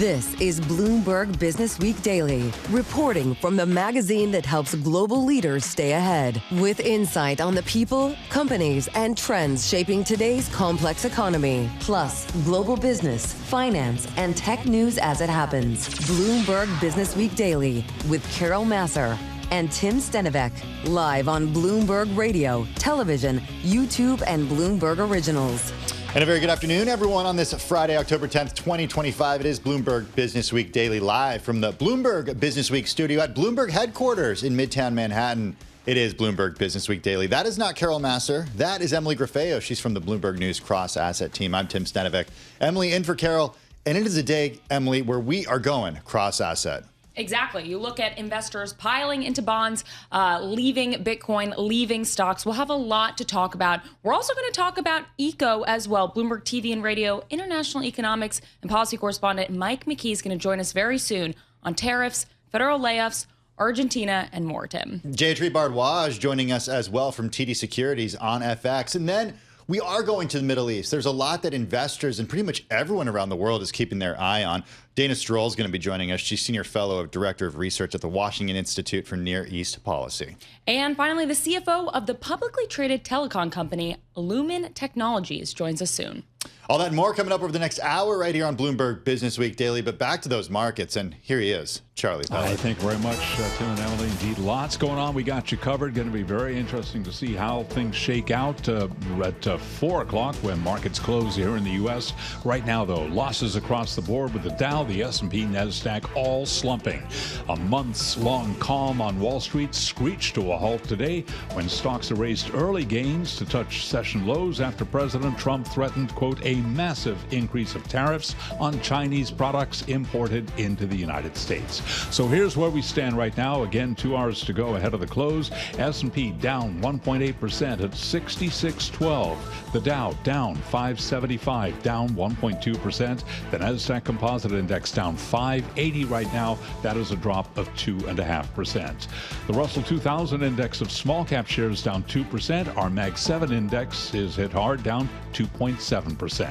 This is Bloomberg Businessweek Daily, reporting from the magazine that helps global leaders stay ahead, with insight on the people, companies, and trends shaping today's complex economy, plus global business, finance, and tech news as it happens. Bloomberg Businessweek Daily with Carol Massar and Tim Stenovec, live on Bloomberg Radio, television, YouTube, and Bloomberg Originals. And a very good afternoon, everyone, on this Friday, October 10th, 2025. It is Bloomberg Businessweek Daily, live from the Bloomberg Businessweek studio at Bloomberg headquarters in Midtown Manhattan. It is Bloomberg Businessweek Daily. That is not Carol Massar. That is Emily Graffeo. She's from the Bloomberg News cross-asset team. I'm Tim Stenovec. Emily in for Carol. And it is a day, Emily, where we are going cross-asset. Exactly. You look at investors piling into bonds, leaving Bitcoin, leaving stocks. We'll have a lot to talk about. We're also going to talk about eco as well. Bloomberg TV and radio, international economics and policy correspondent Mike McKee is going to join us very soon on tariffs, federal layoffs, Argentina, and more, Tim. Jayati Bharadwaj joining us as well from TD Securities on FX. And then we are going to the Middle East. There's a lot that investors and pretty much everyone around the world is keeping their eye on. Dana Stroul is going to be joining us. She's Senior Fellow of Director of Research at the Washington Institute for Near East Policy. And finally, the CFO of the publicly traded telecom company, Lumen Technologies, joins us soon. All that and more coming up over the next hour right here on Bloomberg Businessweek Daily. But back to those markets, and here he is, Charlie Pellet. Thank you very much, Tim and Emily. Indeed, lots going on. We got you covered. Going to be very interesting to see how things shake out at 4 o'clock when markets close here in the U.S. Right now, though, losses across the board with the Dow, the S&P, NASDAQ all slumping. A months-long calm on Wall Street screeched to a halt today when stocks erased early gains to touch session lows after President Trump threatened, quote, a massive increase of tariffs on Chinese products imported into the United States. So here's where we stand right now. Again, 2 hours to go ahead of the close. S&P down 1.8% at 6612. The Dow down 575, down 1.2%. The NASDAQ Composite Index down 580 right now. That is a drop of 2.5%. The Russell 2000 Index of small cap shares down 2%. Our Mag 7 Index is hit hard, down 2.7%.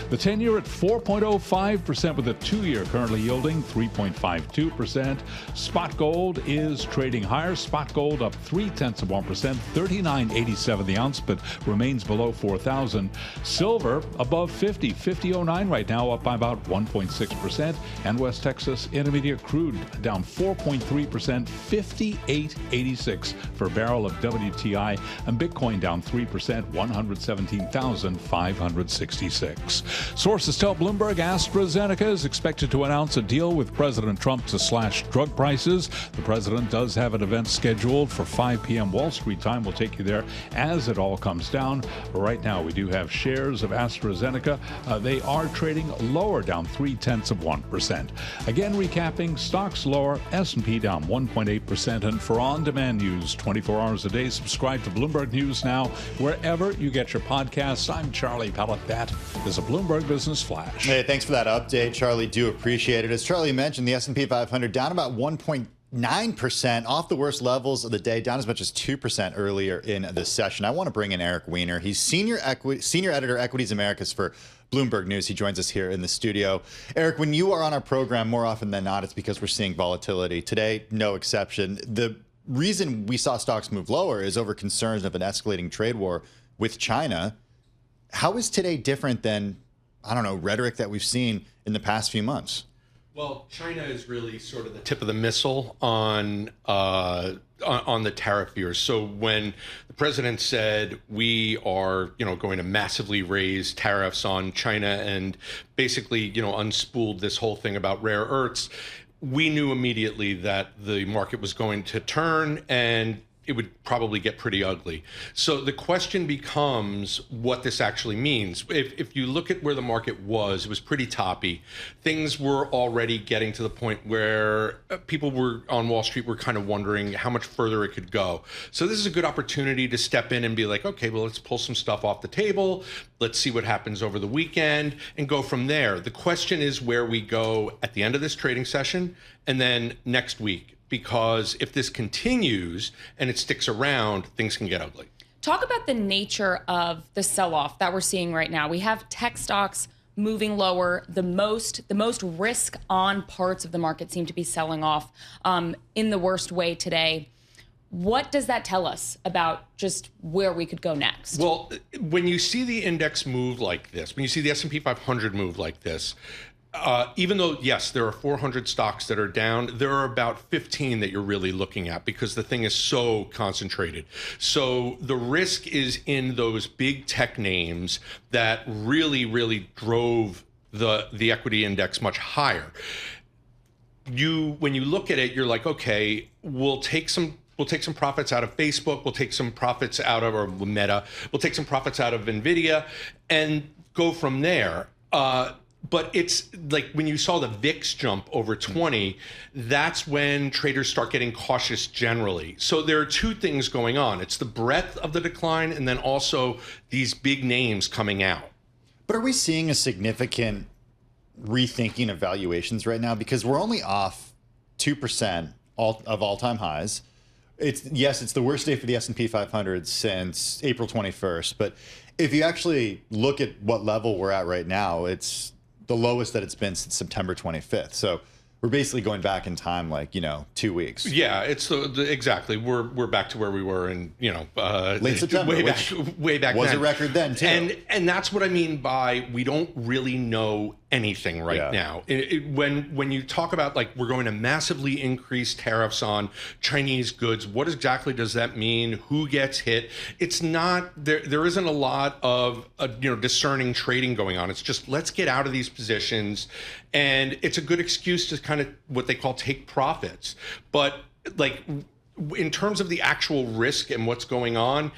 The 10-year at 4.05% with the 2-year currently yielding 3.52%. Spot gold is trading higher. Spot gold up 0.3%, $39.87 the ounce, but remains below 4,000. Silver above 50.09 right now, up by about 1.6%. And West Texas Intermediate crude down 4.3%, 58.86 for a barrel of WTI, and Bitcoin down 3%, 117,566. Sources tell Bloomberg AstraZeneca is expected to announce a deal with President Trump to slash drug prices. The president does have an event scheduled for 5 p.m. Wall Street time. We'll take you there as it all comes down. Right now, we do have shares of AstraZeneca. They are trading lower, down 0.3%. Again, recapping, stocks lower, S&P down 1.8%. And for on-demand news 24 hours a day, subscribe to Bloomberg News Now wherever you get your podcasts. I'm Charlie Pellet. That is a Bloomberg Business Flash. Hey, thanks for that update, Charlie. Do appreciate it. As Charlie mentioned, the S&P 500 down about 1.9%, off the worst levels of the day, down as much as 2% earlier in the session. I want to bring in Eric Weiner. He's senior editor, Equities Americas for Bloomberg News. He joins us here in the studio. Eric, when you are on our program, more often than not, it's because we're seeing volatility. Today, no exception. The reason we saw stocks move lower is over concerns of an escalating trade war with China. How is today different than, I don't know, rhetoric that we've seen in the past few months? Well, China is really sort of the tip of the missile on the tariff fears. So when the president said we are, going to massively raise tariffs on China and basically, unspooled this whole thing about rare earths, we knew immediately that the market was going to turn and it would probably get pretty ugly. So the question becomes what this actually means. If you look at where the market was, it was pretty toppy. Things were already getting to the point where people were on Wall Street were kind of wondering how much further it could go. So this is a good opportunity to step in and be like, okay, well, let's pull some stuff off the table. Let's see what happens over the weekend and go from there. The question is where we go at the end of this trading session and then next week. Because if this continues and it sticks around, things can get ugly. Talk about the nature of the sell-off that we're seeing right now. We have tech stocks moving lower. The most risk on parts of the market seem to be selling off in the worst way today. What does that tell us about just where we could go next? Well, when you see the index move like this, when you see the S&P 500 move like this, even though, yes, there are 400 stocks that are down, there are about 15 that you're really looking at because the thing is so concentrated. So the risk is in those big tech names that really, really drove the equity index much higher. When you look at it, you're like, okay, we'll take some profits out of Facebook, we'll take some profits out of, or Meta, we'll take some profits out of Nvidia and go from there. But it's like when you saw the VIX jump over 20, that's when traders start getting cautious generally. So there are two things going on. It's the breadth of the decline and then also these big names coming out. But are we seeing a significant rethinking of valuations right now? Because we're only off 2% of all-time highs. It's the worst day for the S&P 500 since April 21st. But if you actually look at what level we're at right now, it's the lowest that it's been since September 25th. So we're basically going back in time, 2 weeks. Yeah, it's exactly. We're back to where we were in, late September, way back was then. A record then too. And that's what I mean by we don't really know anything right now. When you talk about we're going to massively increase tariffs on Chinese goods, what exactly does that mean? Who gets hit? It's not there isn't a lot of discerning trading going on. It's just let's get out of these positions, and it's a good excuse to kind of what they call take profits. But in terms of the actual risk and what's going on,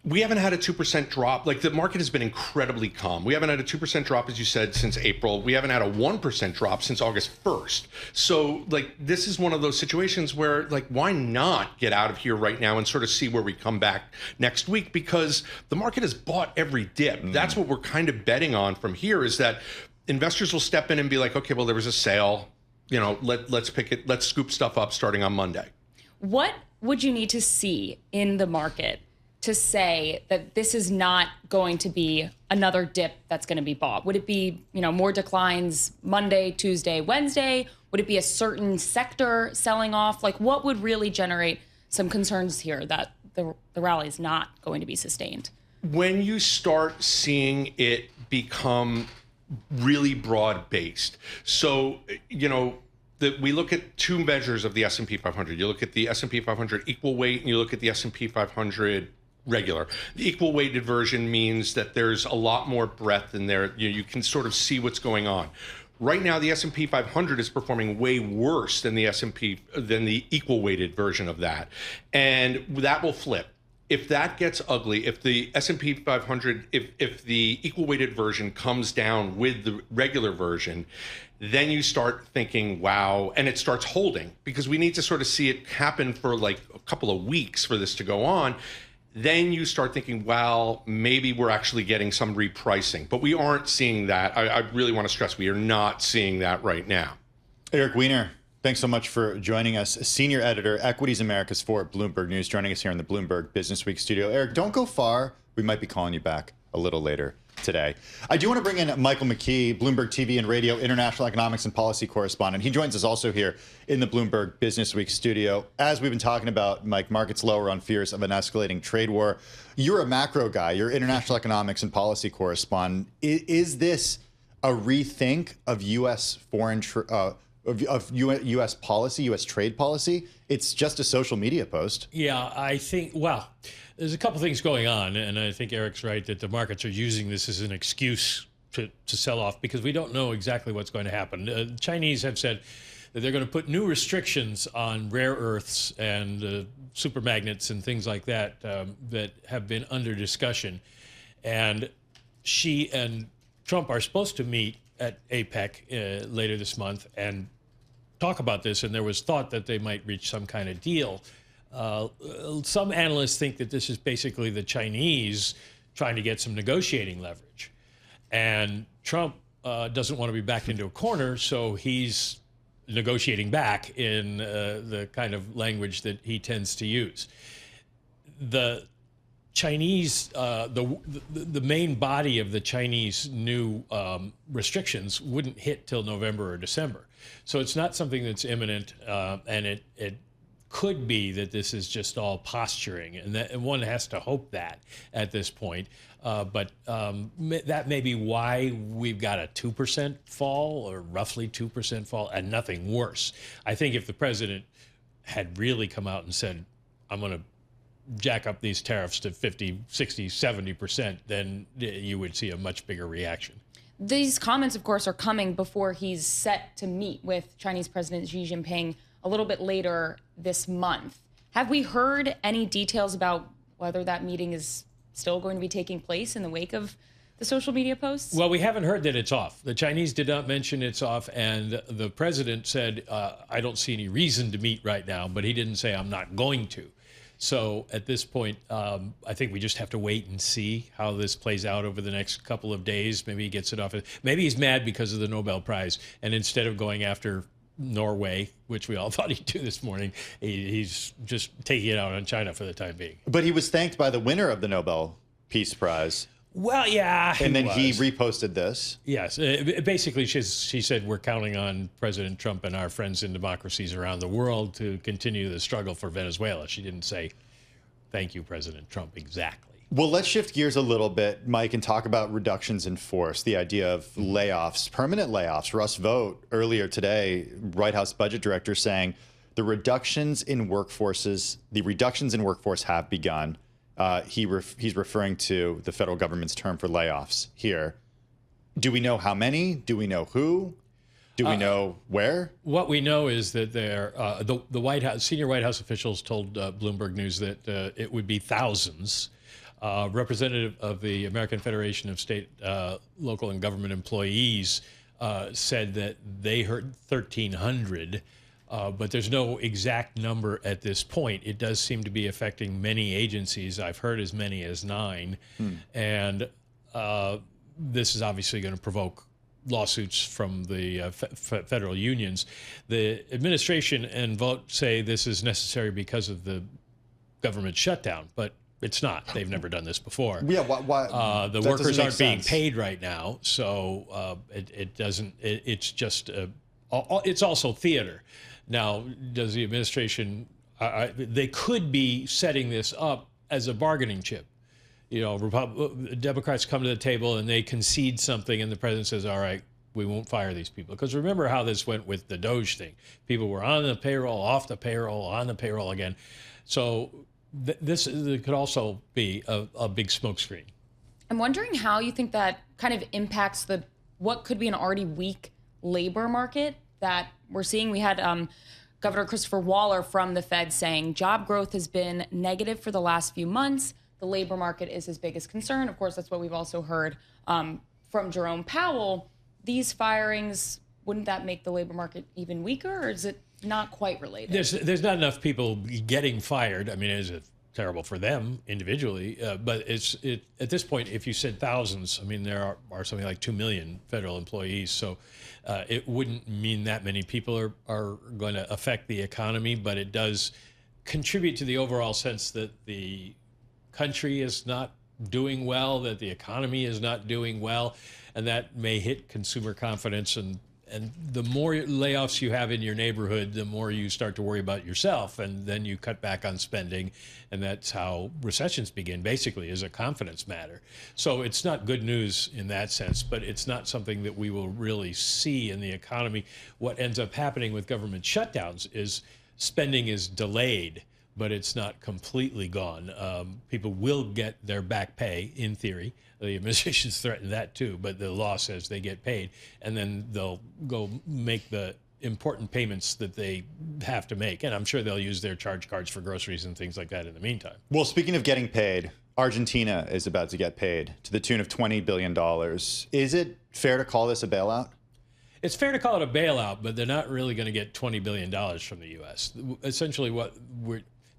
we haven't had a 2% drop. The market has been incredibly calm. We haven't had a 2% drop, as you said, since April. We haven't had a 1% drop since August 1st. So this is one of those situations where why not get out of here right now and sort of see where we come back next week? Because the market has bought every dip. That's what we're kind of betting on from here, is that investors will step in and be like, okay, well, there was a sale. Let's pick it. Let's scoop stuff up starting on Monday. What would you need to see in the market to say that this is not going to be another dip that's going to be bought? Would it be, more declines Monday, Tuesday, Wednesday? Would it be a certain sector selling off? What would really generate some concerns here that the rally is not going to be sustained? When you start seeing it become really broad-based. So, we look at two measures of the S&P 500. You look at the S&P 500 equal weight, and you look at the S&P 500 regular. The equal weighted version means that there's a lot more breadth in there. You can sort of see what's going on. Right now, the S&P 500 is performing way worse than the equal weighted version of that. And that will flip. If that gets ugly, if the S&P 500, if the equal weighted version comes down with the regular version, then you start thinking, wow, and it starts holding, because we need to sort of see it happen for a couple of weeks for this to go on. Then you start thinking, well, maybe we're actually getting some repricing. But we aren't seeing that. I really want to stress, we are not seeing that right now. Eric Weiner, thanks so much for joining us. Senior Editor, Equities Americas for Bloomberg News, joining us here in the Bloomberg Businessweek studio. Eric, don't go far. We might be calling you back a little later today. I do want to bring in Michael McKee, Bloomberg TV and Radio International Economics and Policy Correspondent. He joins us also here in the Bloomberg Businessweek studio. As we've been talking about, Mike, markets lower on fears of an escalating trade war. You're a macro guy. You're International Economics and Policy Correspondent. Is this a rethink of U.S. U.S. policy, U.S. trade policy? It's just a social media post. Yeah, I think, there's a couple things going on, and I think Eric's right that the markets are using this as an excuse to sell off, because we don't know exactly what's going to happen. The Chinese have said that they're going to put new restrictions on rare earths and super magnets and things like that that have been under discussion. And Xi and Trump are supposed to meet at APEC later this month and talk about this, and there was thought that they might reach some kind of deal. Some analysts think that this is basically the Chinese trying to get some negotiating leverage. And Trump doesn't want to be backed into a corner, so he's negotiating back in the kind of language that he tends to use. The Chinese, the main body of the Chinese new restrictions wouldn't hit till November or December. So it's not something that's imminent, and it could be that this is just all posturing, and one has to hope that at this point. But that may be why we've got a 2% fall, or roughly 2% fall, and nothing worse. I think if the president had really come out and said, I'm going to jack up these tariffs to 50, 60, 70%, then you would see a much bigger reaction. These comments, of course, are coming before he's set to meet with Chinese President Xi Jinping a little bit later this month. Have we heard any details about whether that meeting is still going to be taking place in the wake of the social media posts? Well, we haven't heard that it's off. The Chinese did not mention it's off, and the president said, I don't see any reason to meet right now, but he didn't say I'm not going to. So at this point, I think we just have to wait and see how this plays out over the next couple of days. Maybe he gets it off. Maybe he's mad because of the Nobel Prize, and instead of going after Norway, which we all thought he'd do this morning, he's just taking it out on China for the time being. But he was thanked by the winner of the Nobel Peace Prize. Well, yeah. And then he reposted this. Yes. Basically, she said, we're counting on President Trump and our friends in democracies around the world to continue the struggle for Venezuela. She didn't say, thank you, President Trump, exactly. Well, let's shift gears a little bit, Mike, and talk about reductions in force, the idea of layoffs, permanent layoffs. Russ Vought earlier today, White House budget director, saying the reductions in workforce have begun. He's referring to the federal government's term for layoffs here. Do we know how many? Do we know who? Do we know where? What we know is that the White House, senior White House officials told Bloomberg News that it would be thousands. Representative of the American Federation of State, Local, and Government Employees said that they heard 1,300. But there's no exact number at this point. It does seem to be affecting many agencies. I've heard as many as 9. And this is obviously going to provoke lawsuits from the federal unions. The administration and Vought say this is necessary because of the government shutdown, but it's not. They've never done this before. Yeah, why the workers aren't being paid right now, so it doesn't. It's just. It's also theater. Now, does the administration? They could be setting this up as a bargaining chip. You know, Democrats come to the table and they concede something, and the president says, "All right, we won't fire these people." Because remember how this went with the Doge thing. People were on the payroll, off the payroll, on the payroll again. So this could also be a big smokescreen. I'm wondering how you think that kind of impacts what could be an already weak labor market that we're seeing. We had Governor Christopher Waller from the Fed saying job growth has been negative for the last few months. The labor market is his biggest concern. Of course, that's what we've also heard from Jerome Powell. These firings, wouldn't that make the labor market even weaker, or is it not quite related? There's not enough people getting fired. I mean, is it terrible for them individually? But at this point, if you said thousands, I mean, there are something like 2 million federal employees. So it wouldn't mean that many people are going to affect the economy, but it does contribute to the overall sense that the country is not doing well, that the economy is not doing well, and that may hit consumer confidence. And the more layoffs you have in your neighborhood, the more you start to worry about yourself, and then you cut back on spending, and that's how recessions begin, basically, is a confidence matter. So it's not good news in that sense, but it's not something that we will really see in the economy. What ends up happening with government shutdowns is spending is delayed, but it's not completely gone. People will get their back pay, in theory. The administration's threatened that too, but the law says they get paid, and then they'll go make the important payments that they have to make. And I'm sure they'll use their charge cards for groceries and things like that in the meantime. Well, speaking of getting paid, Argentina is about to get paid to the tune of $20 billion. Is it fair to call this a bailout? It's fair to call it a bailout, but they're not really going to get $20 billion from the U.S. Essentially,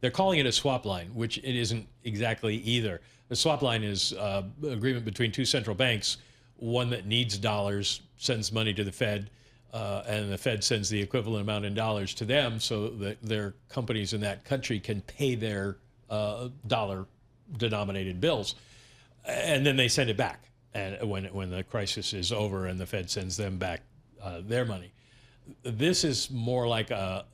they're calling it a swap line, which it isn't exactly either. The swap line is an agreement between two central banks, one that needs dollars, sends money to the Fed, and the Fed sends the equivalent amount in dollars to them so that their companies in that country can pay their dollar denominated bills, and then they send it back. And when the crisis is over and the Fed sends them back their money. This is more like a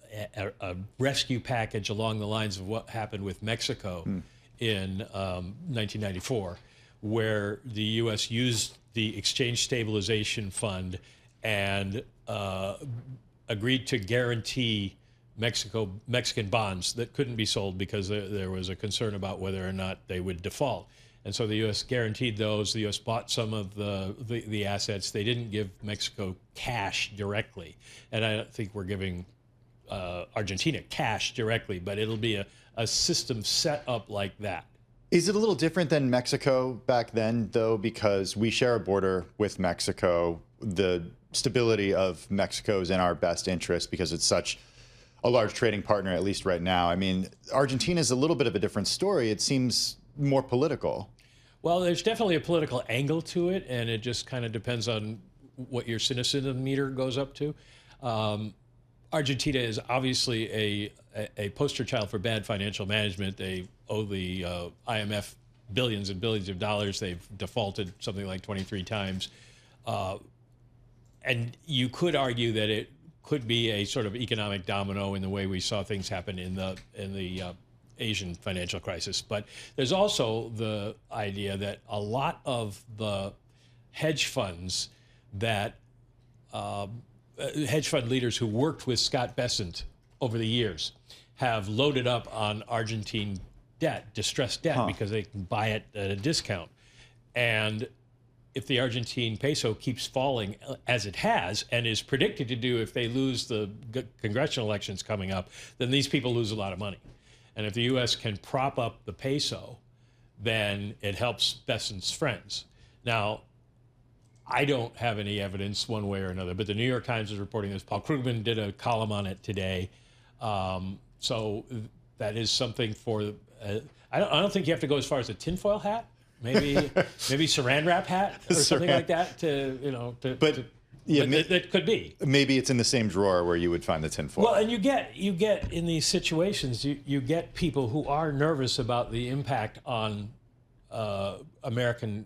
rescue package along the lines of what happened with Mexico in 1994, where the U.S. used the Exchange Stabilization Fund and agreed to guarantee Mexican bonds that couldn't be sold because there was a concern about whether or not they would default. And so the U.S. guaranteed those. The U.S. bought some of the assets. They didn't give Mexico cash directly. And I don't think we're giving Argentina cash directly, but it'll be a system set up like that. Is it a little different than Mexico back then, though, because we share a border with Mexico? The stability of Mexico is in our best interest because it's such a large trading partner, at least right now. I mean, Argentina is a little bit of a different story. It seems more political. Well, there's definitely a political angle to it, and it just kind of depends on what your cynicism meter goes up to. Argentina is obviously a poster child for bad financial management. They owe the IMF billions and billions of dollars. They've defaulted something like 23 times. And you could argue that it could be a sort of economic domino in the way we saw things happen in the Asian financial crisis. But there's also the idea that a lot of the hedge funds that hedge fund leaders who worked with Scott Bessent over the years have loaded up on Argentine debt, distressed debt, because they can buy it at a discount. And if the Argentine peso keeps falling as it has and is predicted to do if they lose the congressional elections coming up, then these people lose a lot of money. And if the U.S. can prop up the peso, then it helps Bessent's friends. Now, I don't have any evidence one way or another, but the New York Times is reporting this. Paul Krugman did a column on it today. So that is something for, I don't think you have to go as far as a tinfoil hat. Maybe saran wrap hat or something like that that could be. Maybe it's in the same drawer where you would find the tinfoil. Well, and you get in these situations, you get people who are nervous about the impact on American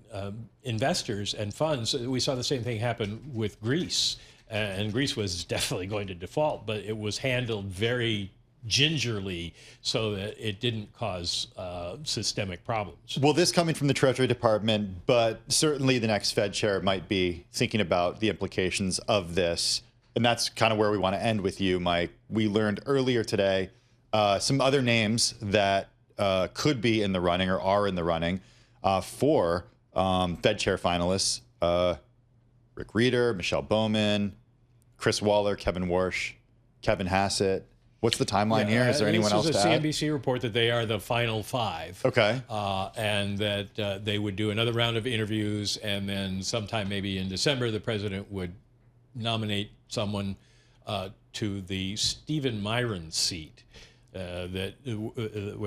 investors and funds. We saw the same thing happen with Greece, and Greece was definitely going to default, but it was handled very gingerly so that it didn't cause systemic problems. Well, this coming from the Treasury Department, but certainly the next Fed chair might be thinking about the implications of this. And that's kind of where we want to end with you, Mike. We learned earlier today some other names that could be in the running or are in the running for Fed chair finalists. Rick Rieder, Michelle Bowman, Chris Waller, Kevin Warsh, Kevin Hassett. What's the timeline here? Is there anyone else to add? This is a CNBC report that they are the final five. Okay. And that they would do another round of interviews, and then sometime maybe in December, the president would nominate someone to the Stephen Myron seat where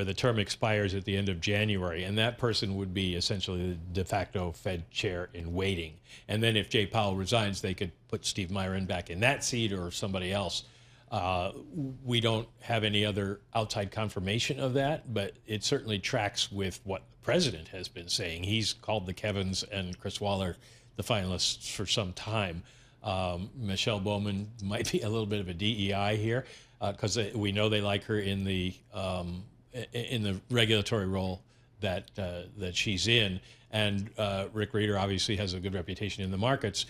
the term expires at the end of January. And that person would be essentially the de facto Fed chair in waiting. And then if Jay Powell resigns, they could put Steve Myron back in that seat or somebody else. We don't have any other outside confirmation of that, but it certainly tracks with what the president has been saying. He's called the Kevins and Chris Waller the finalists for some time. Michelle Bowman might be a little bit of a DEI here because we know they like her in the regulatory role that she's in, and Rick Rieder obviously has a good reputation in the markets.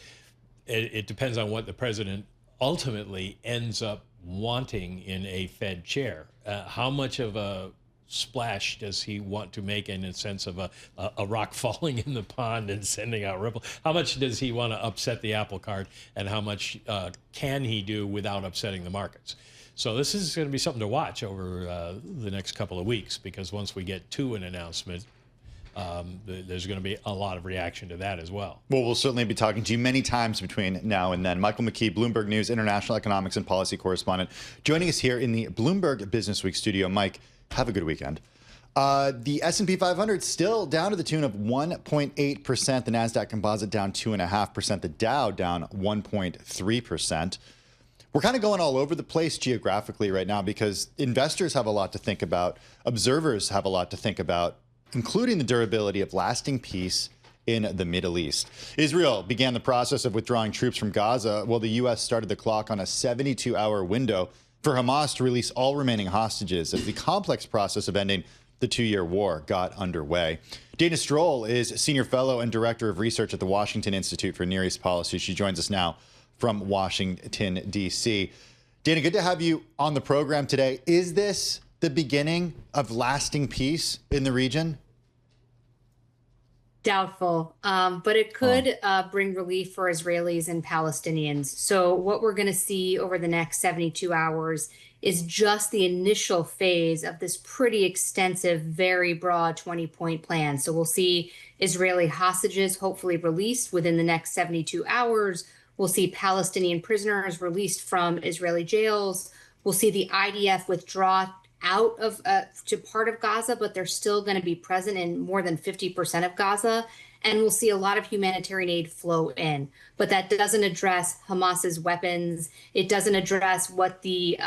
It depends on what the president ultimately ends up wanting in a Fed chair. How much of a splash does he want to make in a sense of a rock falling in the pond and sending out ripple? How much does he want to upset the apple cart, and how much can he do without upsetting the markets? So this is going to be something to watch over the next couple of weeks, because once we get to an announcement, there's going to be a lot of reaction to that as well. Well, we'll certainly be talking to you many times between now and then. Michael McKee, Bloomberg News international economics and policy correspondent, joining us here in the Bloomberg Businessweek studio. Mike, have a good weekend. The S&P 500 still down to the tune of 1.8%. The NASDAQ Composite down 2.5%. The Dow down 1.3%. We're kind of going all over the place geographically right now because investors have a lot to think about. Observers have a lot to think about. including the durability of lasting peace in the Middle East. Israel began the process of withdrawing troops from Gaza, while the U.S. started the clock on a 72-hour window for Hamas to release all remaining hostages as the complex process of ending the 2-year war got underway. Dana Stroul is Senior Fellow and Director of Research at the Washington Institute for Near East Policy. She joins us now from Washington, D.C. Dana, good to have you on the program today. Is this the beginning of lasting peace in the region? Doubtful, but it could bring relief for Israelis and Palestinians. So what we're going to see over the next 72 hours is just the initial phase of this pretty extensive, very broad 20-point plan. So we'll see Israeli hostages hopefully released within the next 72 hours. We'll see Palestinian prisoners released from Israeli jails. We'll see the IDF withdraw out of to part of Gaza, but they're still going to be present in more than 50% of Gaza. And we'll see a lot of humanitarian aid flow in. But that doesn't address Hamas's weapons. It doesn't address what the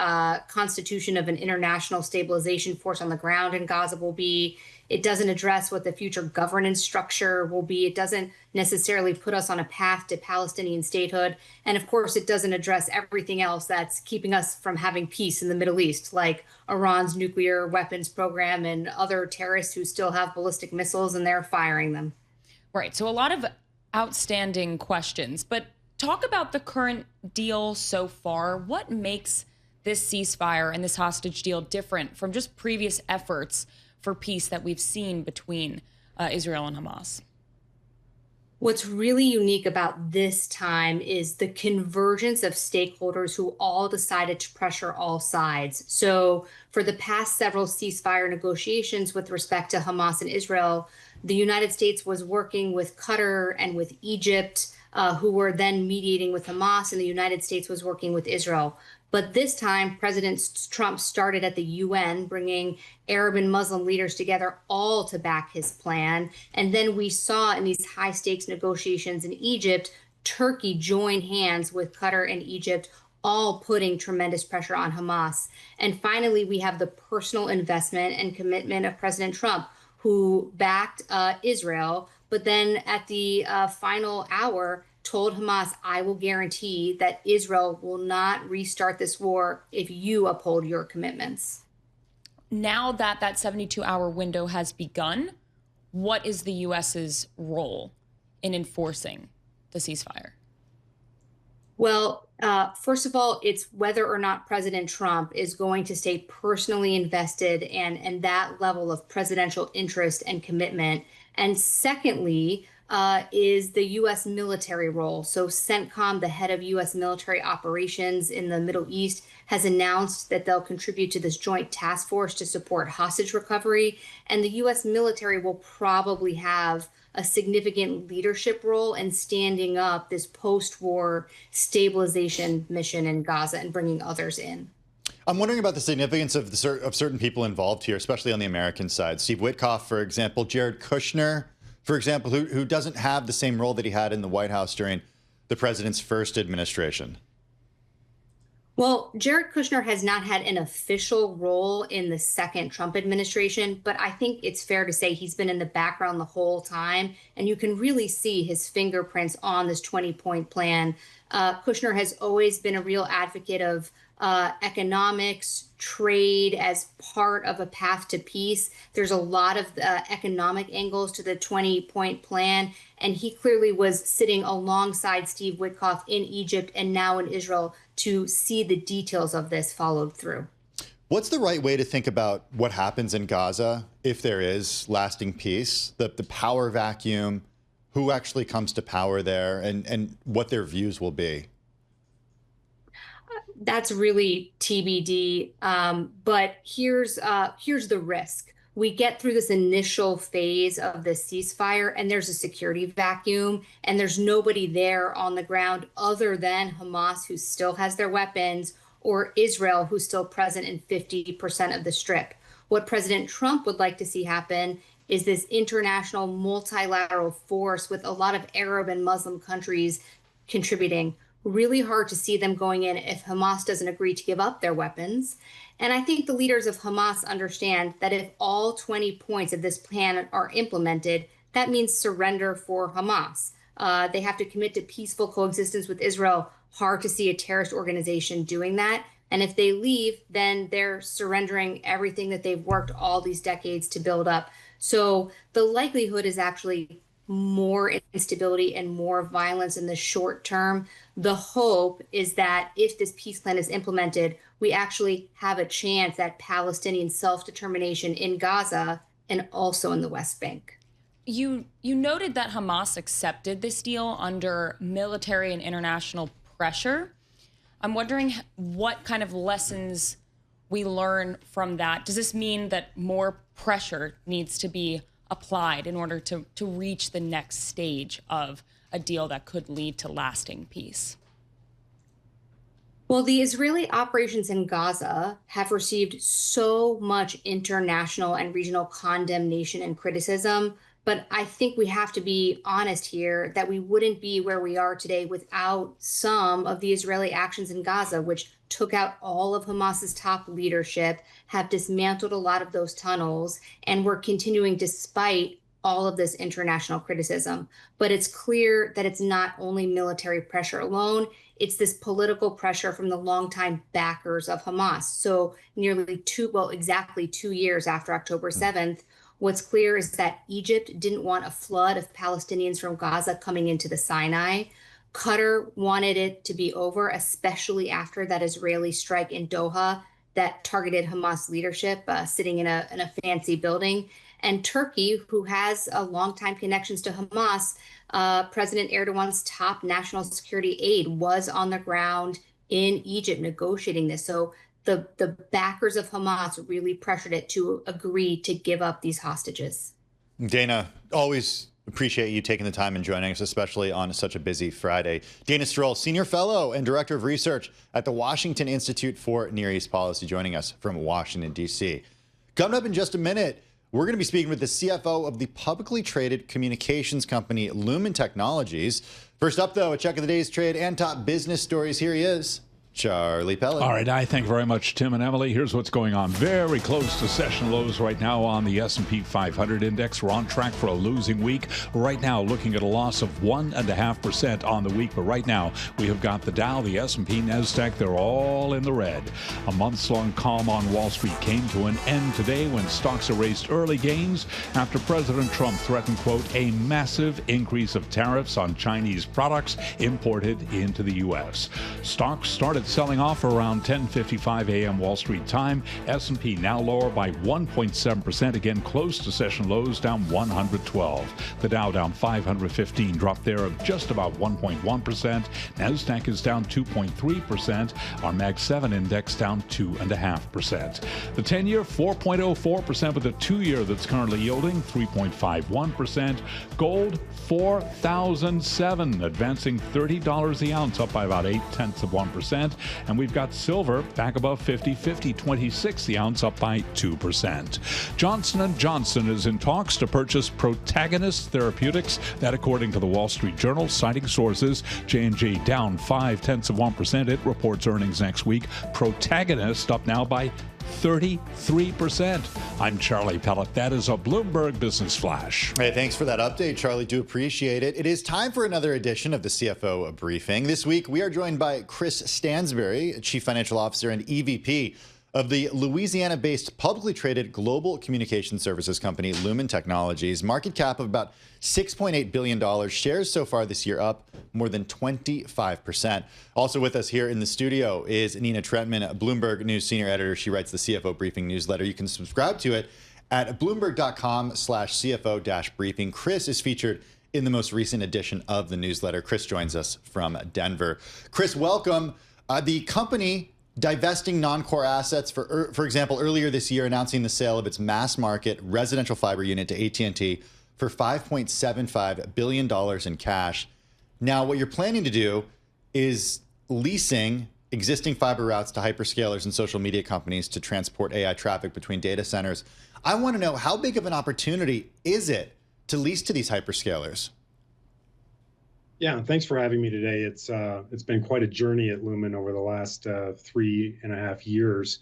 constitution of an international stabilization force on the ground in Gaza will be. It doesn't address what the future governance structure will be. It doesn't necessarily put us on a path to Palestinian statehood. And of course, it doesn't address everything else that's keeping us from having peace in the Middle East, like Iran's nuclear weapons program and other terrorists who still have ballistic missiles and they're firing them. Right. So a lot of outstanding questions, but talk about the current deal so far. What makes this ceasefire and this hostage deal different from just previous efforts for peace that we've seen between Israel and Hamas? What's really unique about this time is the convergence of stakeholders who all decided to pressure all sides. So for the past several ceasefire negotiations with respect to Hamas and Israel, the United States was working with Qatar and with Egypt, who were then mediating with Hamas, and the United States was working with Israel. But this time, President Trump started at the UN, bringing Arab and Muslim leaders together all to back his plan. And then we saw in these high stakes negotiations in Egypt, Turkey join hands with Qatar and Egypt, all putting tremendous pressure on Hamas. And finally, we have the personal investment and commitment of President Trump, who backed Israel, but then at the final hour, told Hamas, I will guarantee that Israel will not restart this war if you uphold your commitments. Now that that 72-hour window has begun, what is the U.S.'s role in enforcing the ceasefire? Well, first of all, it's whether or not President Trump is going to stay personally invested and that level of presidential interest and commitment. And secondly, is the U.S. military role. So CENTCOM, the head of U.S. military operations in the Middle East, has announced that they'll contribute to this joint task force to support hostage recovery. And the U.S. military will probably have a significant leadership role in standing up this post-war stabilization mission in Gaza and bringing others in. I'm wondering about the significance of certain people involved here, especially on the American side. Steve Witkoff, for example, Jared Kushner, for example, who doesn't have the same role that he had in the White House during the president's first administration. Well, Jared Kushner has not had an official role in the second Trump administration, but I think it's fair to say he's been in the background the whole time, and you can really see his fingerprints on this 20-point plan. Kushner has always been a real advocate of economics, trade as part of a path to peace. There's a lot of economic angles to the 20-point plan, and he clearly was sitting alongside Steve Witkoff in Egypt and now in Israel to see the details of this followed through. What's the right way to think about what happens in Gaza if there is lasting peace, the power vacuum, who actually comes to power there, and what their views will be? That's really TBD. But here's the risk. We get through this initial phase of the ceasefire and there's a security vacuum and there's nobody there on the ground other than Hamas, who still has their weapons, or Israel, who's still present in 50% of the Strip. What President Trump would like to see happen is this international multilateral force with a lot of Arab and Muslim countries contributing, Really hard to see them going in if Hamas doesn't agree to give up their weapons. And I think the leaders of Hamas understand that if all 20 points of this plan are implemented, that means surrender for Hamas. They have to commit to peaceful coexistence with Israel. Hard to see a terrorist organization doing that. And if they leave, then they're surrendering everything that they've worked all these decades to build up. So the likelihood is actually more instability and more violence in the short term. The hope is that if this peace plan is implemented, we actually have a chance at Palestinian self-determination in Gaza and also in the West Bank. You noted that Hamas accepted this deal under military and international pressure. I'm wondering what kind of lessons we learn from that. Does this mean that more pressure needs to be applied in order to reach the next stage of a deal that could lead to lasting peace? Well, the Israeli operations in Gaza have received so much international and regional condemnation and criticism. But I think we have to be honest here that we wouldn't be where we are today without some of the Israeli actions in Gaza, which took out all of Hamas's top leadership, have dismantled a lot of those tunnels, and we're continuing despite all of this international criticism. But it's clear that it's not only military pressure alone, it's this political pressure from the longtime backers of Hamas. So exactly 2 years after October 7th, what's clear is that Egypt didn't want a flood of Palestinians from Gaza coming into the Sinai. Qatar wanted it to be over, especially after that Israeli strike in Doha that targeted Hamas leadership sitting in a fancy building. And Turkey, who has a longtime connections to Hamas, President Erdogan's top national security aide was on the ground in Egypt negotiating this. So the backers of Hamas really pressured it to agree to give up these hostages. Dana, always appreciate you taking the time and joining us, especially on such a busy Friday. Dana Stroul, Senior Fellow and Director of Research at the Washington Institute for Near East Policy, joining us from Washington, D.C. Coming up in just a minute, we're going to be speaking with the CFO of the publicly traded communications company Lumen Technologies. First up, though, a check of the day's trade and top business stories. Here he is, Charlie Pellet. All right, I thank you very much, Tim and Emily. Here's what's going on. Very close to session lows right now on the S&P 500 index. We're on track for a losing week. Right now, looking at a loss of 1.5% on the week. But right now, we have got the Dow, the S&P, NASDAQ. They're all in the red. A months-long calm on Wall Street came to an end today when stocks erased early gains after President Trump threatened, quote, a massive increase of tariffs on Chinese products imported into the U.S. Stocks started selling off around 10:55 a.m. Wall Street time. S&P now lower by 1.7%, again close to session lows, down 112. The Dow down 515, drop there of just about 1.1%. NASDAQ is down 2.3%. Our Mag 7 index down 2.5%. The 10-year 4.04%, with the 2-year that's currently yielding 3.51%. Gold 4,007, advancing $30 the ounce, up by about 0.8%. And we've got silver back above 50, 26 the ounce, up by 2%. Johnson & Johnson is in talks to purchase Protagonist Therapeutics. That, according to the Wall Street Journal, citing sources. J&J down 0.5%. It reports earnings next week. Protagonist up now by 33%. I'm Charlie Pellet. That is a Bloomberg Business Flash. Hey, thanks for that update, Charlie. Do appreciate it. It is time for another edition of the CFO Briefing. This week, we are joined by Chris Stansbury, Chief Financial Officer and EVP of the Louisiana-based publicly traded global communication services company Lumen Technologies. Market cap of about $6.8 billion. Shares so far this year up more than 25%. Also with us here in the studio is Nina Trentman, Bloomberg News Senior Editor. She writes the CFO Briefing newsletter. You can subscribe to it at bloomberg.com/CFO-briefing. Chris is featured in the most recent edition of the newsletter. Chris joins us from Denver. Chris, welcome. The company divesting non-core assets, for example, earlier this year announcing the sale of its mass market residential fiber unit to AT&T for $5.75 billion in cash. Now, what you're planning to do is leasing existing fiber routes to hyperscalers and social media companies to transport AI traffic between data centers. I want to know, how big of an opportunity is it to lease to these hyperscalers? Yeah, thanks for having me today. It's been quite a journey at Lumen over the last 3.5 years.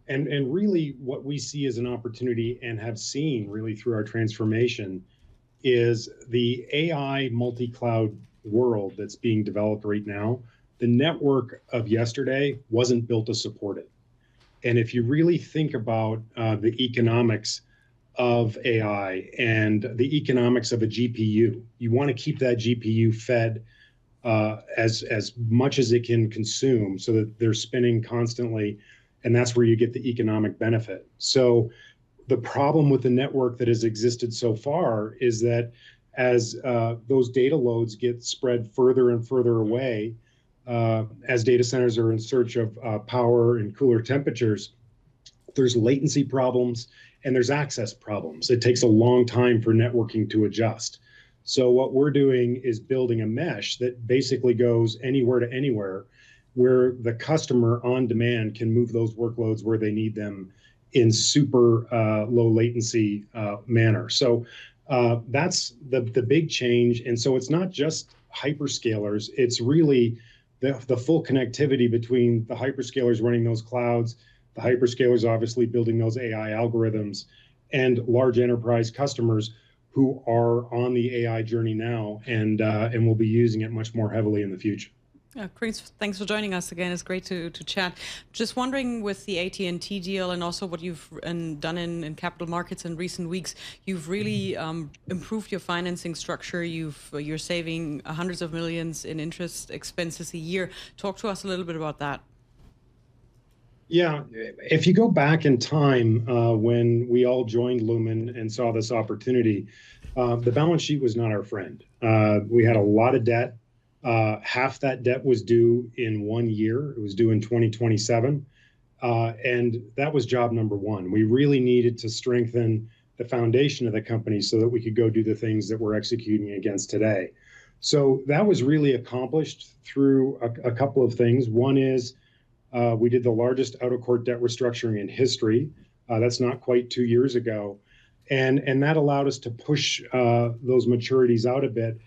And really what we see as an opportunity and have seen really through our transformation is the AI multi-cloud world that's being developed right now. The network of yesterday wasn't built to support it. And if you really think about the economics of AI and the economics of a GPU, you want to keep that GPU fed as much as it can consume so that they're spinning constantly, and that's where you get the economic benefit. So the problem with the network that has existed so far is that as those data loads get spread further and further away, as data centers are in search of power and cooler temperatures, there's latency problems and there's access problems. It takes a long time for networking to adjust. So what we're doing is building a mesh that basically goes anywhere to anywhere, where the customer on demand can move those workloads where they need them in super low latency manner. So that's the big change. And so it's not just hyperscalers, it's really the full connectivity between the hyperscalers running those clouds, the hyperscalers obviously building those AI algorithms, and large enterprise customers who are on the AI journey now and will be using it much more heavily in the future. Chris, thanks for joining us again. It's great to chat. Just wondering, with the AT&T deal and also what you've done in capital markets in recent weeks, you've really improved your financing structure. You're saving hundreds of millions in interest expenses a year. Talk to us a little bit about that. Yeah, if you go back in time when we all joined Lumen and saw this opportunity, the balance sheet was not our friend. We had a lot of debt. Half that debt was due in 1 year. It was due in 2027. And that was job number one. We really needed to strengthen the foundation of the company so that we could go do the things that we're executing against today. So that was really accomplished through a couple of things. One is we did the largest out-of-court debt restructuring in history. That's not quite 2 years ago. And that allowed us to push those maturities out a bit,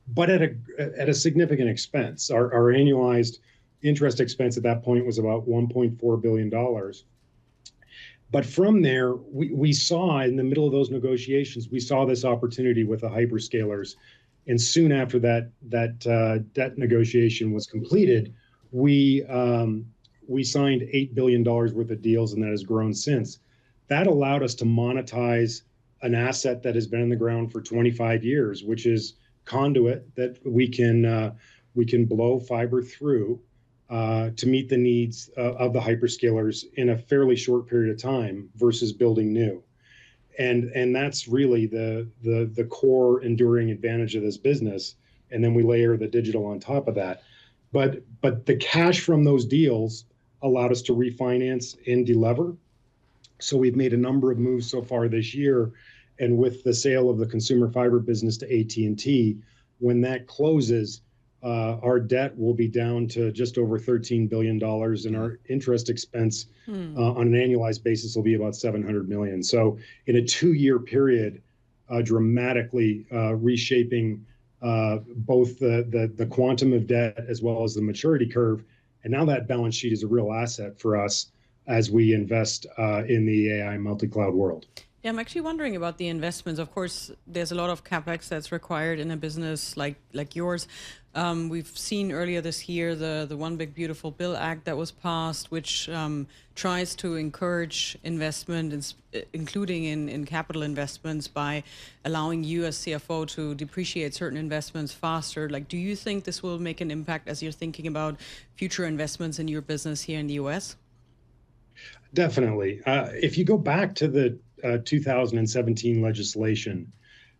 but at a significant expense. Our annualized interest expense at that point was about $1.4 billion. But from there, we saw in the middle of those negotiations, we saw this opportunity with the hyperscalers. And soon after that debt negotiation was completed, we signed $8 billion worth of deals, and that has grown since. That allowed us to monetize an asset that has been in the ground for 25 years, which is conduit that we can blow fiber through to meet the needs of the hyperscalers in a fairly short period of time versus building new. And that's really the core enduring advantage of this business. And then we layer the digital on top of that. But the cash from those deals allowed us to refinance and delever. So we've made a number of moves so far this year. And with the sale of the consumer fiber business to AT&T, when that closes, our debt will be down to just over $13 billion, and our interest expense on an annualized basis will be about $700 million. So in a 2-year period, dramatically reshaping both the quantum of debt as well as the maturity curve. And now that balance sheet is a real asset for us as we invest in the AI multi-cloud world. Yeah, I'm actually wondering about the investments. Of course, there's a lot of capex that's required in a business like yours. We've seen earlier this year the One Big Beautiful Bill Act that was passed, which tries to encourage investment, including in capital investments, by allowing you as CFO to depreciate certain investments faster. Like, do you think this will make an impact as you're thinking about future investments in your business here in the U.S.? Definitely. If you go back to the 2017 legislation,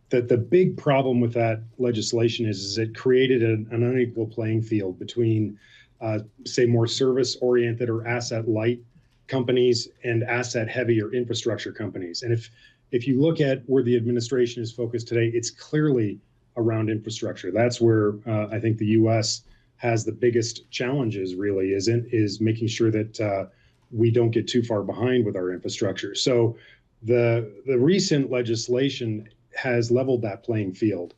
that the big problem with that legislation is it created an unequal playing field between, say, more service-oriented or asset-light companies and asset-heavy or infrastructure companies. And if you look at where the administration is focused today, it's clearly around infrastructure. That's where I think the U.S. has the biggest challenges. Really, is making sure that we don't get too far behind with our infrastructure. So the recent legislation has leveled that playing field.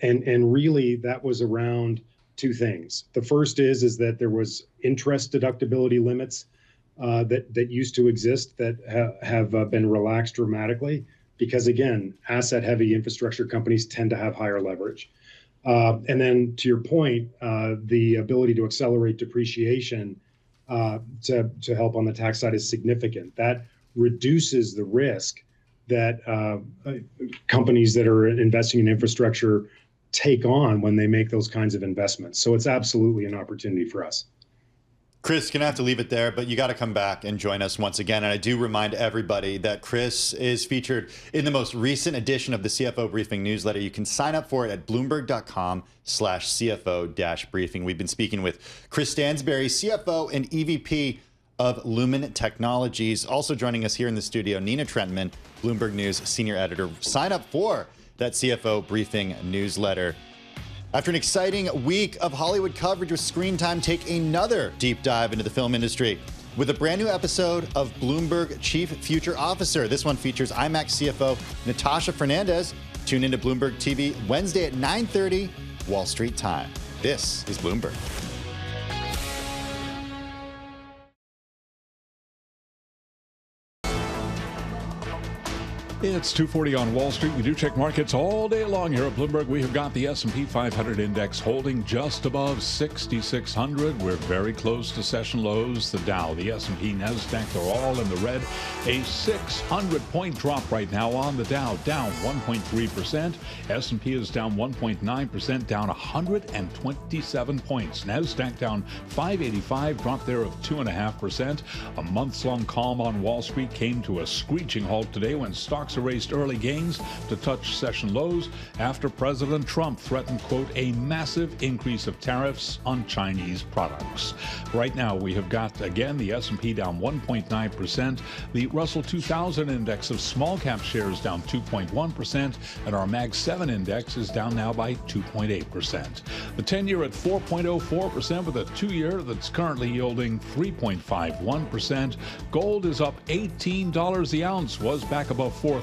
And really that was around two things. The first is that there was interest deductibility limits that used to exist that have been relaxed dramatically because, again, asset-heavy infrastructure companies tend to have higher leverage. And then, to your point, the ability to accelerate depreciation to help on the tax side is significant. That reduces the risk that companies that are investing in infrastructure take on when they make those kinds of investments. So it's absolutely an opportunity for us. Chris, gonna have to leave it there, but you got to come back and join us once again. And I do remind everybody that Chris is featured in the most recent edition of the CFO Briefing newsletter. You can sign up for it at bloomberg.com/CFO-briefing. We've been speaking with Chris Stansbury, CFO and EVP of Lumen Technologies. Also joining us here in the studio, Nina Trentman, Bloomberg News senior editor. Sign up for that CFO Briefing newsletter. After an exciting week of Hollywood coverage with Screen Time, take another deep dive into the film industry with a brand new episode of Bloomberg Chief Future Officer. This one features IMAX CFO Natasha Fernandez. Tune into Bloomberg TV Wednesday at 9:30 Wall Street time. This is Bloomberg. It's 2:40 on Wall Street. We do check markets all day long here at Bloomberg. We have got the S&P 500 index holding just above 6,600. We're very close to session lows. The Dow, the S&P, NASDAQ, they're all in the red. A 600-point drop right now on the Dow, down 1.3%. S&P is down 1.9%, down 127 points. NASDAQ down 585, drop there of 2.5%. A months-long calm on Wall Street came to a screeching halt today when stocks erased early gains to touch session lows after President Trump threatened, quote, a massive increase of tariffs on Chinese products. Right now, we have got, again, the S&P down 1.9%, the Russell 2000 index of small cap shares down 2.1%, and our Mag 7 index is down now by 2.8%. The 10-year at 4.04% with a 2-year that's currently yielding 3.51%. Gold is up $18 the ounce, was back above 4,000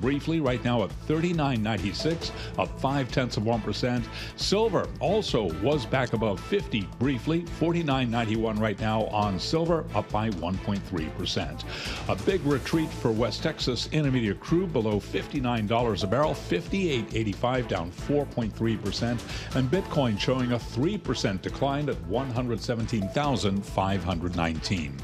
briefly, right now at $39.96, up 0.5%. Silver also was back above 50 briefly, $49.91 right now on silver, up by 1.3%. A big retreat for West Texas Intermediate crude below $59 a barrel, $58.85, down 4.3%, and Bitcoin showing a 3% decline at 117,519.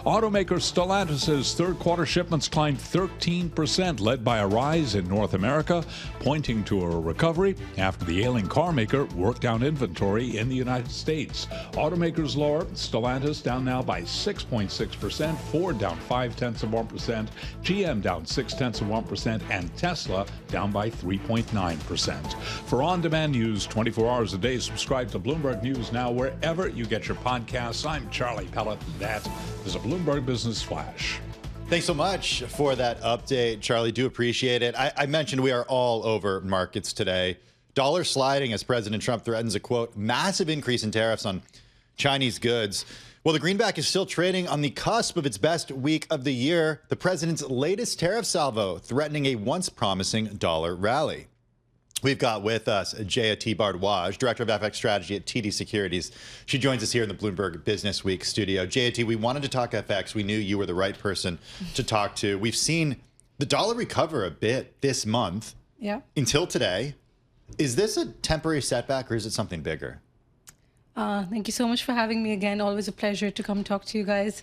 Automaker Stellantis' third quarter shipments climbed 13%, led by a rise in North America, pointing to a recovery after the ailing car maker worked down inventory in the United States. Automakers lower, Stellantis down now by 6.6%, Ford down 0.5%, GM down 0.6%, and Tesla down by 3.9%. For on-demand news 24 hours a day, subscribe to Bloomberg News Now wherever you get your podcasts. I'm Charlie Pellet, and that is a Bloomberg Business Flash. Thanks so much for that update, Charlie. Do appreciate it. I mentioned we are all over markets today. Dollar sliding as President Trump threatens a, quote, massive increase in tariffs on Chinese goods. Well, the greenback is still trading on the cusp of its best week of the year. The president's latest tariff salvo threatening a once promising dollar rally. We've got with us Jayati Bharadwaj, Director of FX Strategy at TD Securities. She joins us here in the Bloomberg Businessweek studio. Jayati, we wanted to talk FX. We knew you were the right person to talk to. We've seen the dollar recover a bit this month until today. Is this a temporary setback or is it something bigger? Thank you so much for having me again. Always a pleasure to come talk to you guys.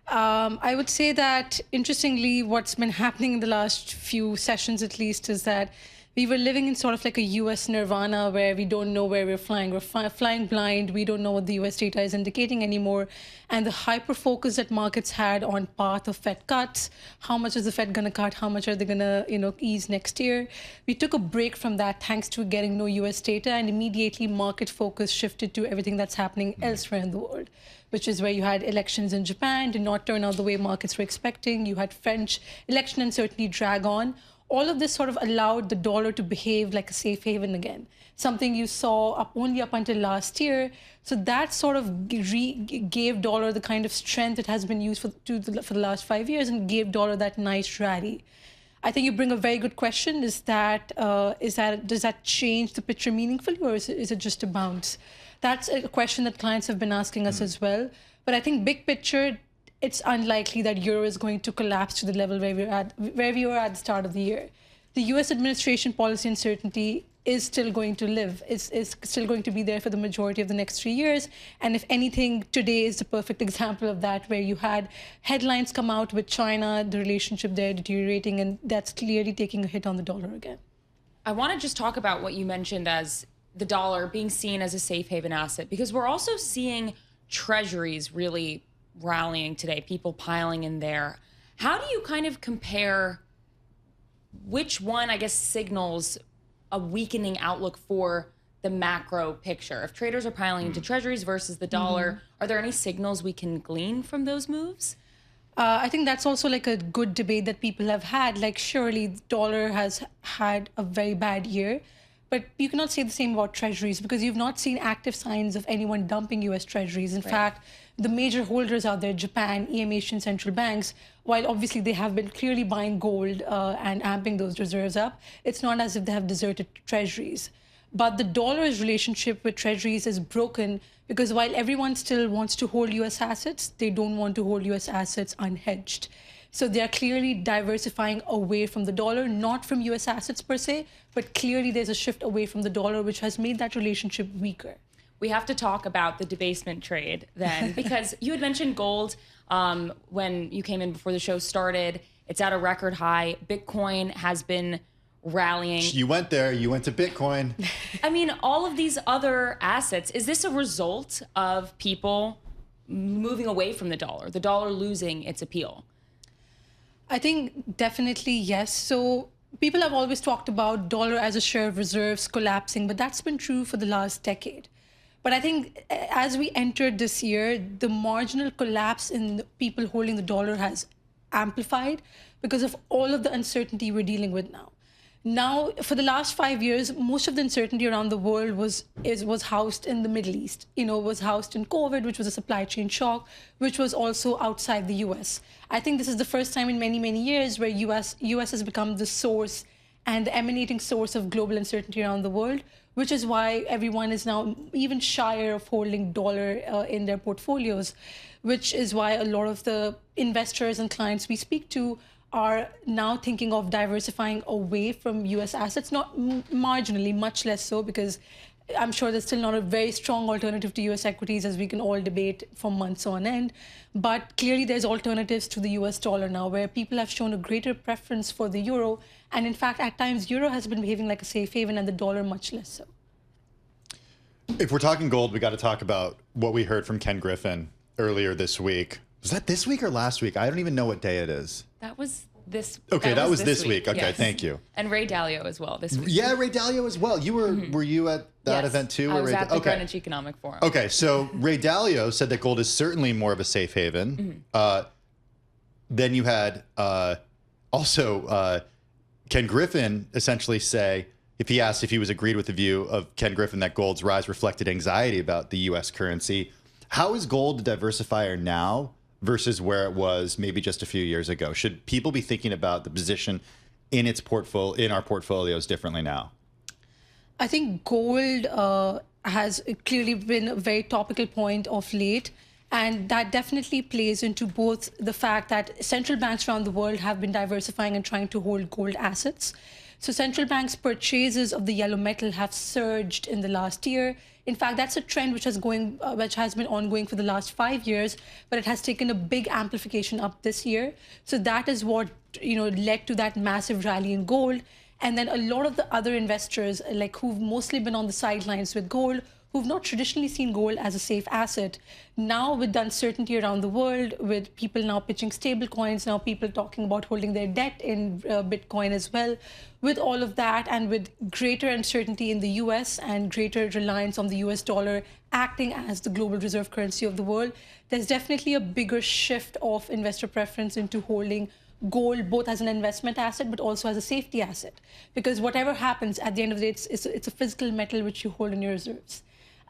I would say that, interestingly, what's been happening in the last few sessions, at least, is that we were living in sort of like a U.S. nirvana where we don't know where we're flying. We're flying blind. We don't know what the U.S. data is indicating anymore. And the hyper focus that markets had on path of Fed cuts, how much is the Fed going to cut? How much are they going to, ease next year? We took a break from that thanks to getting no U.S. data, and immediately market focus shifted to everything that's happening elsewhere in the world, which is where you had elections in Japan did not turn out the way markets were expecting. You had French election uncertainty drag on. All of this sort of allowed the dollar to behave like a safe haven again, something you saw only up until last year. So that sort of gave dollar the kind of strength it has been used for the last 5 years and gave dollar that nice rally. I think you bring a very good question. Does that change the picture meaningfully, or is it just a bounce? That's a question that clients have been asking us as well. But I think big picture, it's unlikely that euro is going to collapse to the level where we were at the start of the year. The U.S. administration policy uncertainty is still going to live. It's still going to be there for the majority of the next 3 years. And if anything, today is the perfect example of that, where you had headlines come out with China, the relationship there deteriorating, and that's clearly taking a hit on the dollar again. I want to just talk about what you mentioned as the dollar being seen as a safe haven asset, because we're also seeing treasuries really rallying today, people piling in there. How do you kind of compare which one, I guess, signals a weakening outlook for the macro picture? If traders are piling into treasuries versus the dollar, are there any signals we can glean from those moves? I think that's also like a good debate that people have had. Like, surely the dollar has had a very bad year, but you cannot say the same about treasuries, because you've not seen active signs of anyone dumping U.S. treasuries. In fact, the major holders out there, Japan, EM Asian central banks, while obviously they have been clearly buying gold and amping those reserves up, it's not as if they have deserted treasuries. But the dollar's relationship with treasuries is broken, because while everyone still wants to hold U.S. assets, they don't want to hold U.S. assets unhedged. So they are clearly diversifying away from the dollar, not from U.S. assets per se, but clearly there's a shift away from the dollar, which has made that relationship weaker. We have to talk about the debasement trade then, because you had mentioned gold when you came in before the show started. It's at a record high. Bitcoin has been rallying. You went there. You went to Bitcoin. I mean, all of these other assets, is this a result of people moving away from the dollar losing its appeal? I think definitely yes. So people have always talked about dollar as a share of reserves collapsing, but that's been true for the last decade. But I think as we entered this year, the marginal collapse in the people holding the dollar has amplified because of all of the uncertainty we're dealing with now. Now, for the last 5 years, most of the uncertainty around the world was housed in the Middle East. Was housed in COVID, which was a supply chain shock, which was also outside the US. I think this is the first time in many, many years where US has become the source and the emanating source of global uncertainty around the world, which is why everyone is now even shyer of holding dollar in their portfolios, which is why a lot of the investors and clients we speak to are now thinking of diversifying away from U.S. assets, not marginally, much less so, because I'm sure there's still not a very strong alternative to U.S. equities, as we can all debate for months on end. But clearly there's alternatives to the U.S. dollar now, where people have shown a greater preference for the euro. And in fact, at times, euro has been behaving like a safe haven and the dollar much less so. If we're talking gold, we got to talk about what we heard from Ken Griffin earlier this week. Was that this week or last week? I don't even know what day it is. That was this. Okay, that was this week. Okay, yes. Thank you. And Ray Dalio as well this week. Yeah, Ray Dalio as well. You were you at that event too? I was at the Greenwich Economic Forum. Okay, so Ray Dalio said that gold is certainly more of a safe haven. Then you had also Ken Griffin essentially say, if he asked if he was agreed with the view of Ken Griffin that gold's rise reflected anxiety about the U.S. currency. How is gold a diversifier now versus where it was maybe just a few years ago? Should people be thinking about the position in our portfolios differently now? I think gold has clearly been a very topical point of late. And that definitely plays into both the fact that central banks around the world have been diversifying and trying to hold gold assets. So central banks' purchases of the yellow metal have surged in the last year. In fact, that's a trend which has been ongoing for the last 5 years, but it has taken a big amplification up this year. So that is what led to that massive rally in gold. And then a lot of the other investors, like who've mostly been on the sidelines with gold, who've not traditionally seen gold as a safe asset, now with the uncertainty around the world, with people now pitching stable coins, now people talking about holding their debt in Bitcoin as well, with all of that and with greater uncertainty in the US and greater reliance on the US dollar acting as the global reserve currency of the world, there's definitely a bigger shift of investor preference into holding gold both as an investment asset but also as a safety asset. Because whatever happens, at the end of the day, it's a physical metal which you hold in your reserves.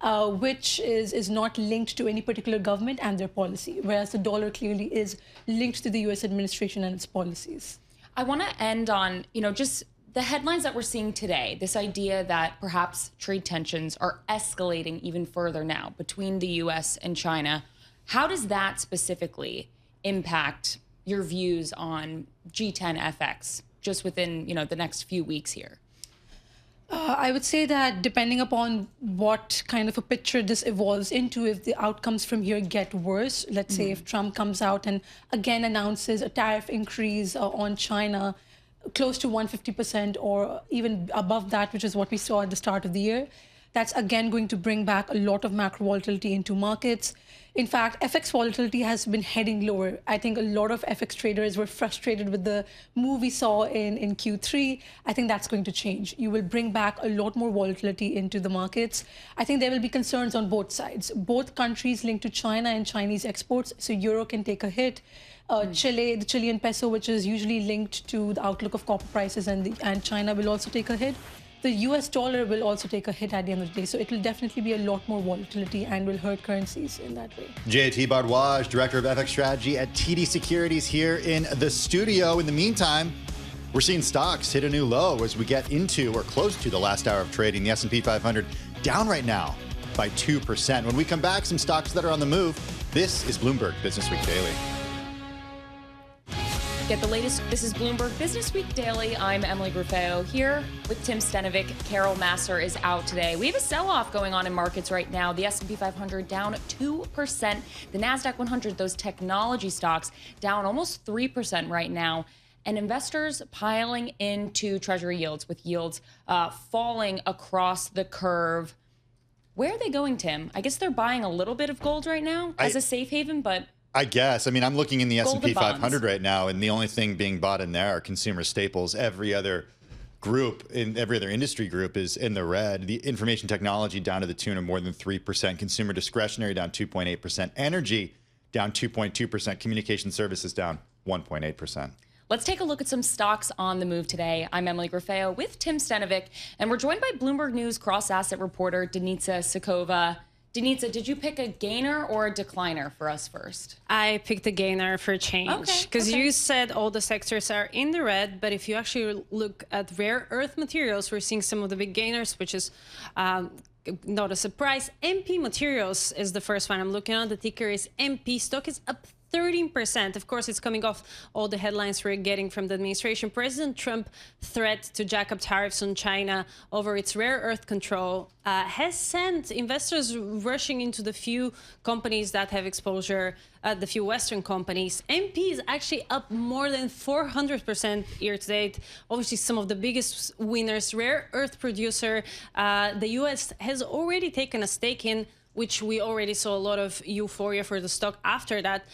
Which is not linked to any particular government and their policy, whereas the dollar clearly is linked to the U.S. administration and its policies. I want to end on, just the headlines that we're seeing today, this idea that perhaps trade tensions are escalating even further now between the U.S. and China. How does that specifically impact your views on G10 FX just within, the next few weeks here? I would say that depending upon what kind of a picture this evolves into, if the outcomes from here get worse, let's say if Trump comes out and again announces a tariff increase on China close to 150% or even above that, which is what we saw at the start of the year, that's again going to bring back a lot of macro volatility into markets. In fact, FX volatility has been heading lower. I think a lot of FX traders were frustrated with the move we saw in Q3. I think that's going to change. You will bring back a lot more volatility into the markets. I think there will be concerns on both sides. Both countries linked to China and Chinese exports, so euro can take a hit. Chile, the Chilean peso, which is usually linked to the outlook of copper prices, and China will also take a hit. The US dollar will also take a hit at the end of the day. So it will definitely be a lot more volatility and will hurt currencies in that way. Jayati Bharadwaj, Director of FX Strategy at TD Securities, here in the studio. In the meantime, we're seeing stocks hit a new low as we get into or close to the last hour of trading. The S&P 500 down right now by 2%. When we come back, some stocks that are on the move. This is Bloomberg Businessweek Daily. Get the latest. This is Bloomberg Businessweek Daily. I'm Emily Graffeo here with Tim Stenovec. Carol Massar is out today. We have a sell-off going on in markets right now. The S&P 500 down 2%. The NASDAQ 100, those technology stocks, down almost 3% right now. And investors piling into Treasury yields with yields falling across the curve. Where are they going, Tim? I guess they're buying a little bit of gold right now as a safe haven, but... I guess. I mean, I'm looking in the S&P 500 right now, and the only thing being bought in there are consumer staples. Every other group, in every other industry group, is in the red. The information technology down to the tune of more than 3%. Consumer discretionary down 2.8%. Energy down 2.2%. Communication services down 1.8%. Let's take a look at some stocks on the move today. I'm Emily Graffeo with Tim Stenovec, and we're joined by Bloomberg News cross-asset reporter Denitsa Sikova. Denitsa, did you pick a gainer or a decliner for us first? I picked a gainer for change because you said all the sectors are in the red, but if you actually look at rare earth materials, we're seeing some of the big gainers, which is not a surprise. MP Materials is the first one I'm looking at. The ticker is MP. Stock is up 13%. Of course, it's coming off all the headlines we're getting from the administration. President Trump threat to jack up tariffs on China over its rare earth control has sent investors rushing into the few companies that have exposure, the few Western companies. MP is actually up more than 400% year to date. Obviously, some of the biggest winners, rare earth producer, the U.S. has already taken a stake in, which we already saw a lot of euphoria for the stock after that.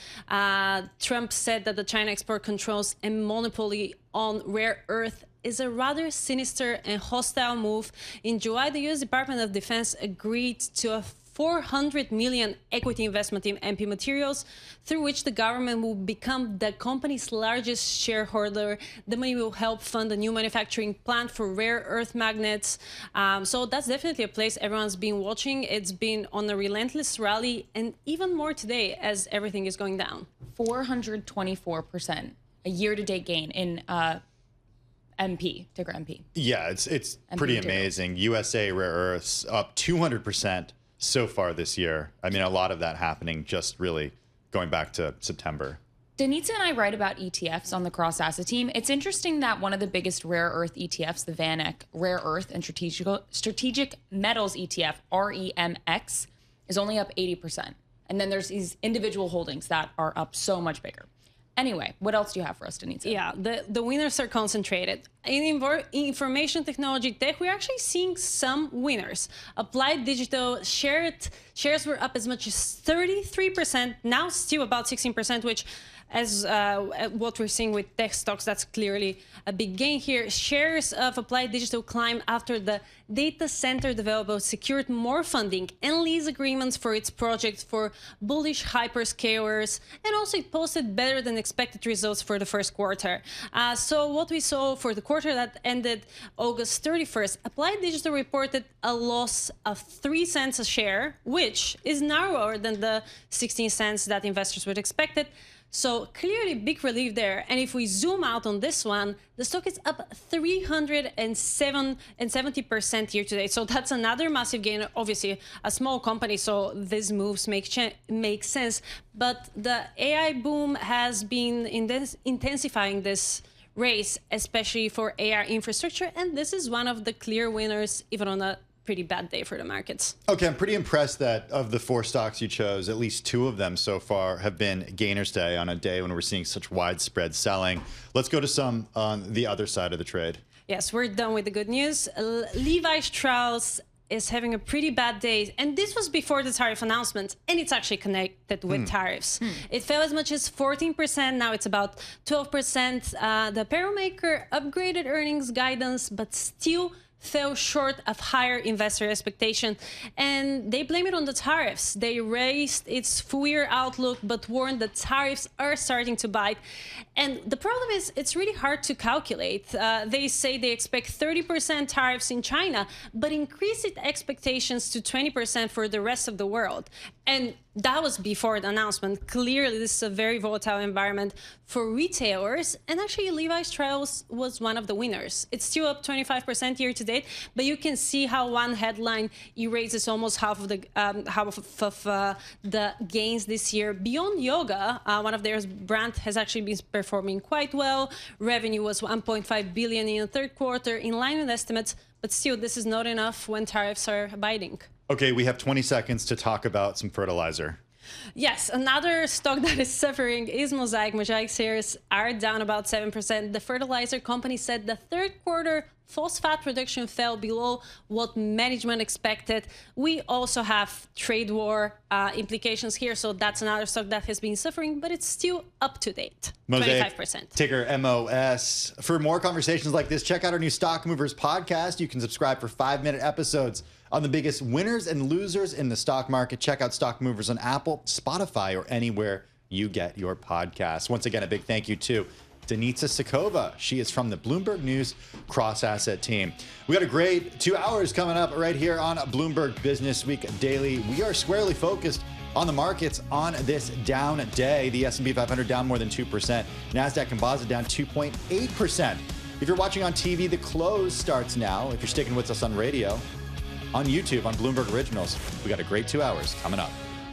Trump said that the China export controls and monopoly on rare earth is a rather sinister and hostile move. In July, the U.S. Department of Defense agreed to a $400 million equity investment in MP Materials, through which the government will become the company's largest shareholder. The money will help fund a new manufacturing plant for rare earth magnets. So that's definitely a place everyone's been watching. It's been on a relentless rally, and even more today as everything is going down. 424%, a year-to-date gain in MP, ticker MP. Yeah, it's pretty amazing. USA Rare Earths up 200%. So far this year. I mean, a lot of that happening just really going back to September. Denitsa and I write about ETFs on the cross-asset team. It's interesting that one of the biggest rare earth ETFs, the VanEck Rare Earth and Strategic Metals ETF, REMX, is only up 80%. And then there's these individual holdings that are up so much bigger. Anyway, what else do you have for us, Denitsa? Yeah, the winners are concentrated. In information technology tech, we're actually seeing some winners. Applied Digital shares were up as much as 33%, now still about 16%, which as what we're seeing with tech stocks, that's clearly a big gain here. Shares of Applied Digital climbed after the data center developer secured more funding and lease agreements for its projects for bullish hyperscalers, and also it posted better than expected results for the first quarter. So what we saw for the quarter that ended August 31st, Applied Digital reported a loss of 3 cents a share, which is narrower than the 16 cents that investors would expected. So clearly big relief there. And if we zoom out on this one, the stock is up 370% year to date. So that's another massive gain. Obviously, a small company, so these moves make sense. But the AI boom has been intensifying this race, especially for AI infrastructure. And this is one of the clear winners, even on a pretty bad day for the markets. Okay, I'm pretty impressed that of the 4 stocks you chose, at least 2 of them so far have been gainers today on a day when we're seeing such widespread selling. Let's go to some on the other side of the trade. Yes, we're done with the good news. Levi Strauss is having a pretty bad day. And this was before the tariff announcement, and it's actually connected with tariffs. It fell as much as 14%. Now it's about 12%. The apparel maker upgraded earnings guidance, but still fell short of higher investor expectation, and they blame it on the tariffs. They raised its full-year outlook, but warned that tariffs are starting to bite. And the problem is, it's really hard to calculate. They say they expect 30% tariffs in China, but increased its expectations to 20% for the rest of the world. And that was before the announcement. Clearly, this is a very volatile environment for retailers. And actually, Levi Strauss was one of the winners. It's still up 25% year to date, but you can see how one headline erases almost half of the gains this year. Beyond Yoga, one of their brands, has actually been performing quite well. Revenue was 1.5 billion in the third quarter, in line with estimates. But still, this is not enough when tariffs are biting. Okay, we have 20 seconds to talk about some fertilizer. Yes, another stock that is suffering is Mosaic. Mosaic shares are down about 7%. The fertilizer company said the third quarter phosphate production fell below what management expected. We also have trade war implications here, so that's another stock that has been suffering, but it's still up to date. Mosaic, 25%. Ticker MOS. For more conversations like this, check out our new Stock Movers podcast. You can subscribe for 5-minute episodes on the biggest winners and losers in the stock market. Check out Stock Movers on Apple, Spotify, or anywhere you get your podcasts. Once again, a big thank you to Denitsa Sikova. She is from the Bloomberg News cross-asset team. We got a great 2 hours coming up right here on Bloomberg Businessweek Daily. We are squarely focused on the markets on this down day. The S&P 500 down more than 2%. NASDAQ Composite down 2.8%. If you're watching on TV, the close starts now. If you're sticking with us on radio, on YouTube, on Bloomberg Originals, we got a great 2 hours coming up.